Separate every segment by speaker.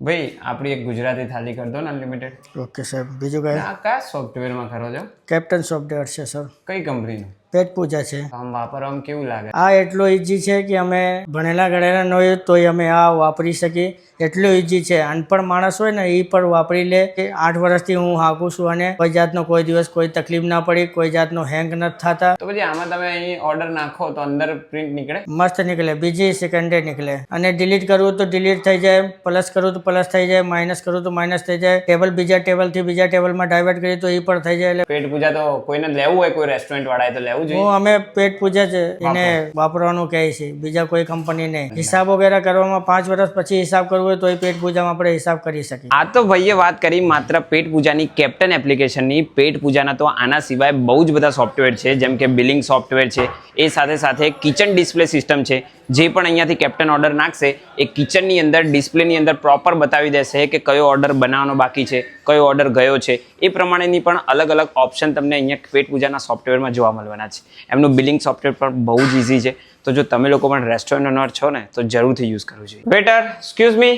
Speaker 1: ભાઈ આપણી એક ગુજરાતી થાળી કરી દો ને અનલિમિટેડ.
Speaker 2: ઓકે સાહેબ. બીજું કઈ?
Speaker 1: આ કયા સોફ્ટવેરમાં કરો છો?
Speaker 2: કેપ્ટન સોફ્ટવેર છે સર.
Speaker 1: કઈ કંપનીનું?
Speaker 2: પેટ પૂજા છે.
Speaker 1: આમ વાપરવામાં કેવું લાગે?
Speaker 2: આ એટલું ઈઝી છે કે અમે ભણેલા ગણેલા ન હોય તોય અમે આ વાપરી શકીએ. એટલું ઈઝી છે. અનપણ માણસ હોય ને એ પણ વાપરી લે. કે 8 વર્ષથી હું હાંકું છું અને કોઈ જાતનો કોઈ દિવસ કોઈ તકલીફ ના પડી, કોઈ જાતનો હેંગ નથી થતા.
Speaker 1: તો પછી આમાં તમે અહીં ઓર્ડર નાખો તો અંદર પ્રિન્ટ નીકળે?
Speaker 2: મસ્ત નીકળે, બીજી સેકન્ડે નીકળે. અને ડિલીટ કરવું તો ડિલીટ થઈ જાય, પ્લસ કરવું તો પ્લસ થઈ જાય, માઇનસ કરવું તો માઇનસ થઈ જાય, ટેબલ બીજા ટેબલથી બીજા ટેબલમાં ડાયવર્ટ કરીએ તો એ પણ થઈ જાય. એટલે
Speaker 1: પેટ પૂજા તો કોઈને લેવું હોય, કોઈ રેસ્ટોરન્ટ વાળાએ તો લેવું જોઈએ.
Speaker 2: અમે પેટ પૂજા જ એને વાપરવાનું કહે છે, બીજા કોઈ કંપની નહીં. હિસાબ વગેરે કરવામાં 5 વર્ષ પછી હિસાબ કરવો હોય તો એ પેટ પૂજામાં આપણે હિસાબ કરી શકીએ.
Speaker 1: આ તો ભાઈએ વાત કરી માત્ર પેટ પૂજાની કેપ્ટન એપ્લિકેશનની. પેટ પૂજાના તો આના સિવાય બહુ જ બધા સોફ્ટવેર છે, જેમ કે બિલિંગ સોફ્ટવેર છે, એ સાથે સાથે કિચન ડિસ્પ્લે સિસ્ટમ છે. જે પણ અહીંયાથી કેપ્ટન ઓર્ડર નાખશે એ કિચનની અંદર ડિસ્પ્લેની અંદર પ્રોપર બતાવી દેશે કે કયો ઓર્ડર બનાવવાનો બાકી છે, કયો ઓર્ડર ગયો છે. એ પ્રમાણેની પણ અલગ અલગ ઓપ્શન તમને અહીંયા પેટ પૂજાના સોફ્ટવેરમાં જોવા મળવાના છે. એમનું બિલિંગ સોફ્ટવેર પણ બહુ જ ઇઝી છે. તો જો તમે લોકો પણ રેસ્ટોરન્ટ ઓનર છો ને તો જરૂરથી યુઝ કરવું જોઈએ. વેટર, એક્સક્યુઝ મી,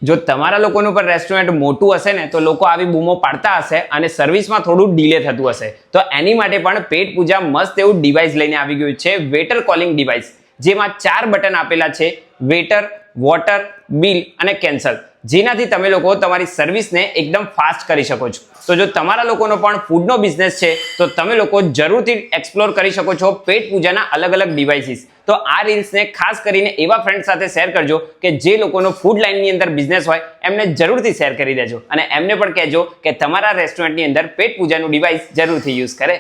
Speaker 1: જો તમારા લોકોનું પણ રેસ્ટોરન્ટ મોટું હશે ને તો લોકો આવી બૂમો પાડતા હશે અને સર્વિસમાં થોડું ડીલે થતું હશે. તો એની માટે પણ પેટ પૂજા મસ્ત એવું ડિવાઇસ લઈને આવી ગયું છે, વેટર કોલિંગ ડિવાઇસ. જેમાં 4 બટન આપેલા છે, વેટર, વોટર, બિલ અને કેન્સલ, જેનાથી તમે લોકો તમારી સર્વિસને એકદમ ફાસ્ટ કરી શકો છો. તો જો તમારા લોકોનો પણ ફૂડનો બિઝનેસ છે તો તમે લોકો જરૂરથી એક્સપ્લોર કરી શકો છો પેટ પૂજાના અલગ અલગ ડિવાઇસીસ. તો આ રીલ્સને ખાસ કરીને એવા ફ્રેન્ડ સાથે શેર કરજો કે જે લોકોનો ફૂડ લાઇનની અંદર બિઝનેસ હોય, એમને જરૂરથી શેર કરી દેજો અને એમને પણ કહેજો કે તમારા રેસ્ટોરન્ટની અંદર પેટ પૂજાનું ડિવાઇસ જરૂરથી યુઝ કરે.